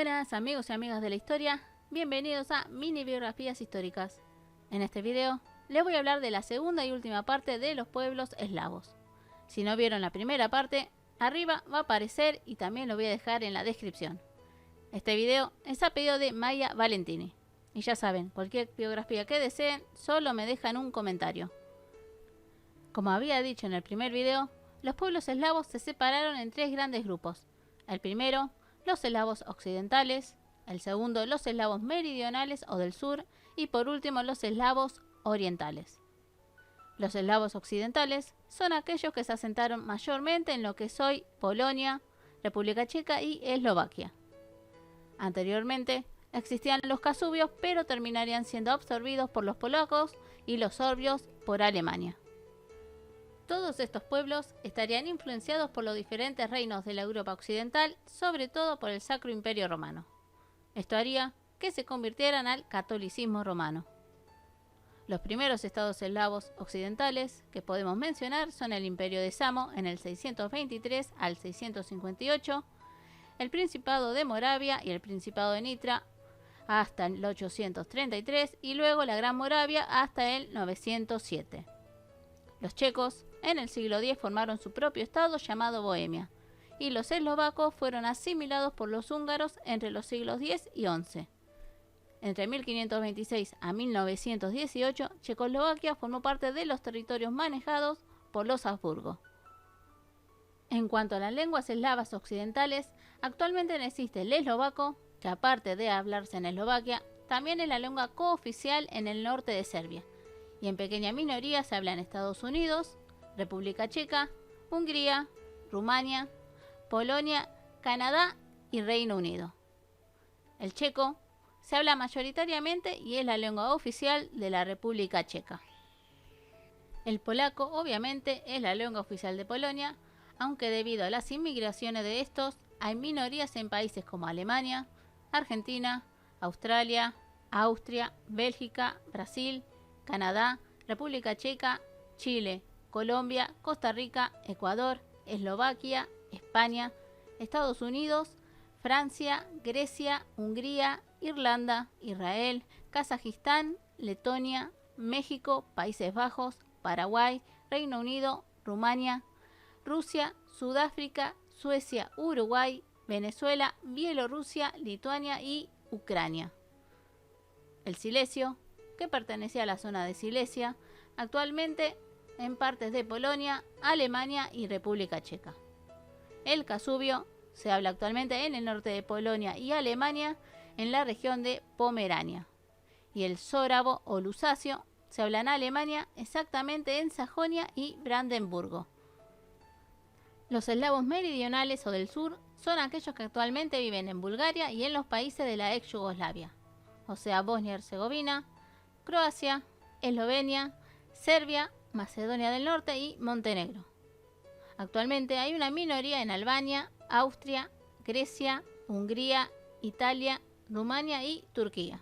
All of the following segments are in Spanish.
Buenas amigos y amigas de la historia, bienvenidos a Mini Biografías Históricas. En este video les voy a hablar de la segunda y última parte de los pueblos eslavos. Si no vieron la primera parte, arriba va a aparecer y también lo voy a dejar en la descripción. Este video es a pedido de Maya Valentini. Y ya saben, cualquier biografía que deseen, solo me dejan un comentario. Como había dicho en el primer video, los pueblos eslavos se separaron en tres grandes grupos. El primero, los eslavos occidentales, el segundo, los eslavos meridionales o del sur, y por último, los eslavos orientales. Los eslavos occidentales son aquellos que se asentaron mayormente en lo que es hoy Polonia, República Checa y Eslovaquia. Anteriormente existían los casubios, pero terminarían siendo absorbidos por los polacos y los sorbios por Alemania. Todos estos pueblos estarían influenciados por los diferentes reinos de la Europa occidental, sobre todo por el Sacro Imperio Romano. Esto haría que se convirtieran al catolicismo romano. Los primeros estados eslavos occidentales que podemos mencionar son el Imperio de Samo en el 623 al 658, el Principado de Moravia y el Principado de Nitra hasta el 833 y luego la Gran Moravia hasta el 907. Los checos en el siglo X formaron su propio estado llamado Bohemia, y los eslovacos fueron asimilados por los húngaros entre los siglos X y XI. Entre 1526 a 1918, Checoslovaquia formó parte de los territorios manejados por los Habsburgo. En cuanto a las lenguas eslavas occidentales, actualmente no existe el eslovaco, que aparte de hablarse en Eslovaquia, también es la lengua cooficial en el norte de Serbia, y en pequeña minoría se habla en Estados Unidos, República Checa, Hungría, Rumania, Polonia, Canadá y Reino Unido. El checo se habla mayoritariamente y es la lengua oficial de la República Checa. El polaco obviamente es la lengua oficial de Polonia, aunque debido a las inmigraciones de estos hay minorías en países como Alemania, Argentina, Australia, Austria, Bélgica, Brasil, Canadá, República Checa, Chile, Colombia, Costa Rica, Ecuador, Eslovaquia, España, Estados Unidos, Francia, Grecia, Hungría, Irlanda, Israel, Kazajistán, Letonia, México, Países Bajos, Paraguay, Reino Unido, Rumania, Rusia, Sudáfrica, Suecia, Uruguay, Venezuela, Bielorrusia, Lituania y Ucrania. El Silesio, que pertenecía a la zona de Silesia, actualmente en partes de Polonia, Alemania y República Checa. El Kasubio se habla actualmente en el norte de Polonia y Alemania, en la región de Pomerania. Y el sórabo o lusacio se habla en Alemania, exactamente en Sajonia y Brandenburgo. Los eslavos meridionales o del sur son aquellos que actualmente viven en Bulgaria y en los países de la ex Yugoslavia, o sea Bosnia y Herzegovina, Croacia, Eslovenia, Serbia, Macedonia del Norte y Montenegro. Actualmente hay una minoría en Albania, Austria, Grecia, Hungría, Italia, Rumania y Turquía.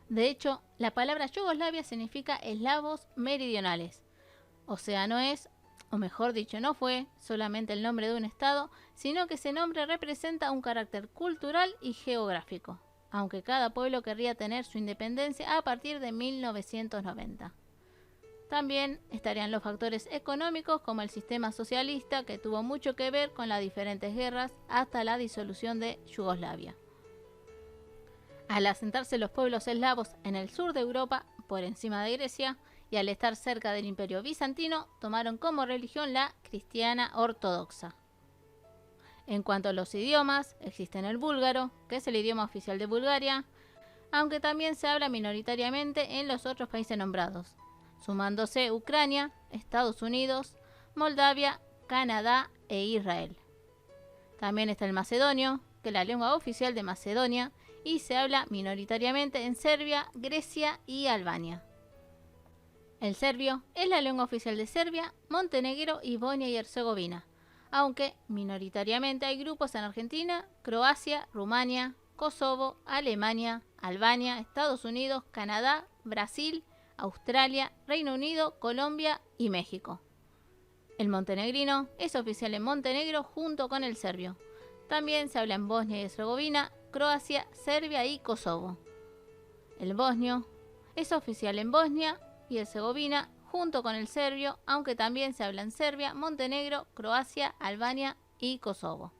De hecho, la palabra Yugoslavia significa eslavos meridionales, o sea, no es, o mejor dicho, no fue solamente el nombre de un estado, sino que ese nombre representa un carácter cultural y geográfico, aunque cada pueblo querría tener su independencia a partir de 1990. También estarían los factores económicos como el sistema socialista, que tuvo mucho que ver con las diferentes guerras hasta la disolución de Yugoslavia. Al asentarse los pueblos eslavos en el sur de Europa, por encima de Grecia, y al estar cerca del Imperio Bizantino, tomaron como religión la cristiana ortodoxa. En cuanto a los idiomas, existen el búlgaro, que es el idioma oficial de Bulgaria, aunque también se habla minoritariamente en los otros países nombrados, sumándose Ucrania, Estados Unidos, Moldavia, Canadá e Israel. También está el macedonio, que es la lengua oficial de Macedonia, y se habla minoritariamente en Serbia, Grecia y Albania. El serbio es la lengua oficial de Serbia, Montenegro y Bosnia y Herzegovina, aunque minoritariamente hay grupos en Argentina, Croacia, Rumania, Kosovo, Alemania, Albania, Estados Unidos, Canadá, Brasil, Australia, Reino Unido, Colombia y México. El montenegrino es oficial en Montenegro junto con el serbio. También se habla en Bosnia y Herzegovina, Croacia, Serbia y Kosovo. El bosnio es oficial en Bosnia y Herzegovina junto con el serbio, aunque también se habla en Serbia, Montenegro, Croacia, Albania y Kosovo.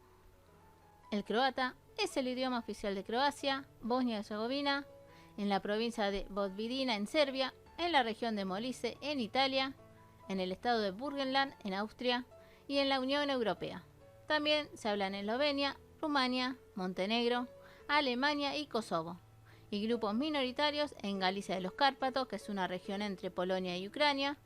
El croata es el idioma oficial de Croacia, Bosnia y Herzegovina, en la provincia de Vojvodina en Serbia, en la región de Molise en Italia, en el estado de Burgenland en Austria y en la Unión Europea. También se habla en Eslovenia, Rumania, Montenegro, Alemania y Kosovo, y grupos minoritarios en Galicia de los Cárpatos, que es una región entre Polonia y Ucrania,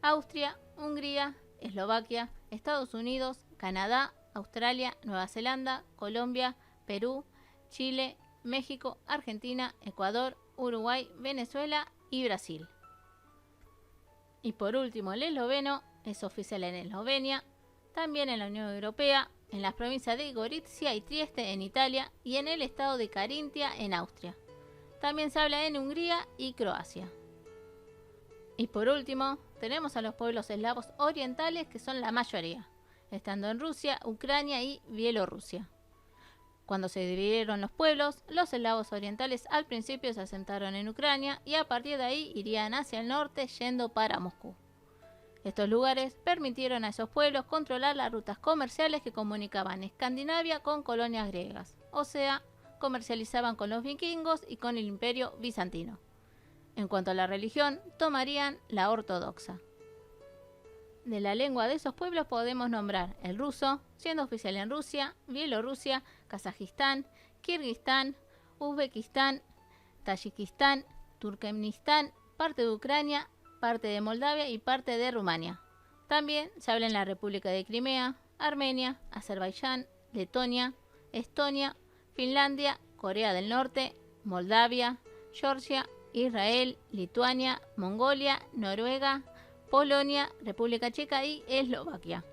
Austria, Hungría, Eslovaquia, Estados Unidos, Canadá, Australia, Nueva Zelanda, Colombia, Perú, Chile, México, Argentina, Ecuador, Uruguay, Venezuela y Brasil. Y por último, el esloveno es oficial en Eslovenia, también en la Unión Europea, en las provincias de Gorizia y Trieste en Italia y en el estado de Carintia en Austria. También se habla en Hungría y Croacia. Y por último, tenemos a los pueblos eslavos orientales, que son la mayoría, estando en Rusia, Ucrania y Bielorrusia. Cuando se dividieron los pueblos, los eslavos orientales al principio se asentaron en Ucrania y a partir de ahí irían hacia el norte yendo para Moscú. Estos lugares permitieron a esos pueblos controlar las rutas comerciales que comunicaban Escandinavia con colonias griegas, o sea, comercializaban con los vikingos y con el imperio bizantino. En cuanto a la religión, tomarían la ortodoxa. De la lengua de esos pueblos podemos nombrar el ruso, siendo oficial en Rusia, Bielorrusia, Kazajistán, Kirguistán, Uzbekistán, Tayikistán, Turkmenistán, parte de Ucrania, parte de Moldavia y parte de Rumania. También se habla en la República de Crimea, Armenia, Azerbaiyán, Letonia, Estonia, Finlandia, Corea del Norte, Moldavia, Georgia, Israel, Lituania, Mongolia, Noruega, Polonia, República Checa y Eslovaquia.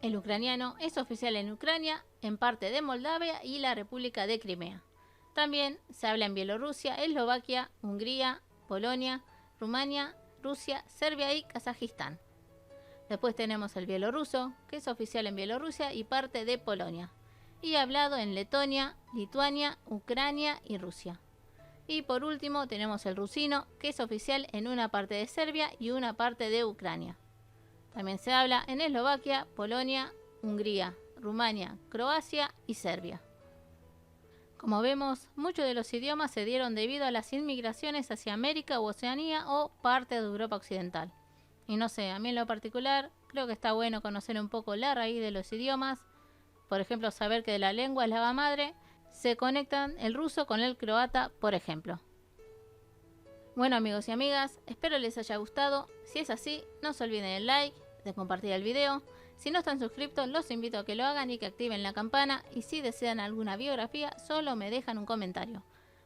El ucraniano es oficial en Ucrania, en parte de Moldavia y la República de Crimea. También se habla en Bielorrusia, Eslovaquia, Hungría, Polonia, Rumania, Rusia, Serbia y Kazajistán. Después tenemos el bielorruso, que es oficial en Bielorrusia y parte de Polonia, y hablado en Letonia, Lituania, Ucrania y Rusia. Y por último tenemos el rusino, que es oficial en una parte de Serbia y una parte de Ucrania. También se habla en Eslovaquia, Polonia, Hungría, Rumania, Croacia y Serbia. Como vemos, muchos de los idiomas se dieron debido a las inmigraciones hacia América u Oceanía o parte de Europa Occidental. Y no sé, a mí en lo particular creo que está bueno conocer un poco la raíz de los idiomas. Por ejemplo, saber que de la lengua eslava madre se conectan el ruso con el croata, por ejemplo. Bueno amigos y amigas, espero les haya gustado. Si es así, no se olviden el like, de compartir el video. Si no están suscritos, los invito a que lo hagan y que activen la campana. Y si desean alguna biografía, solo me dejan un comentario.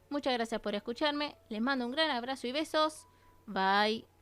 Muchas gracias por escucharme. Les mando un gran abrazo y besos. Bye.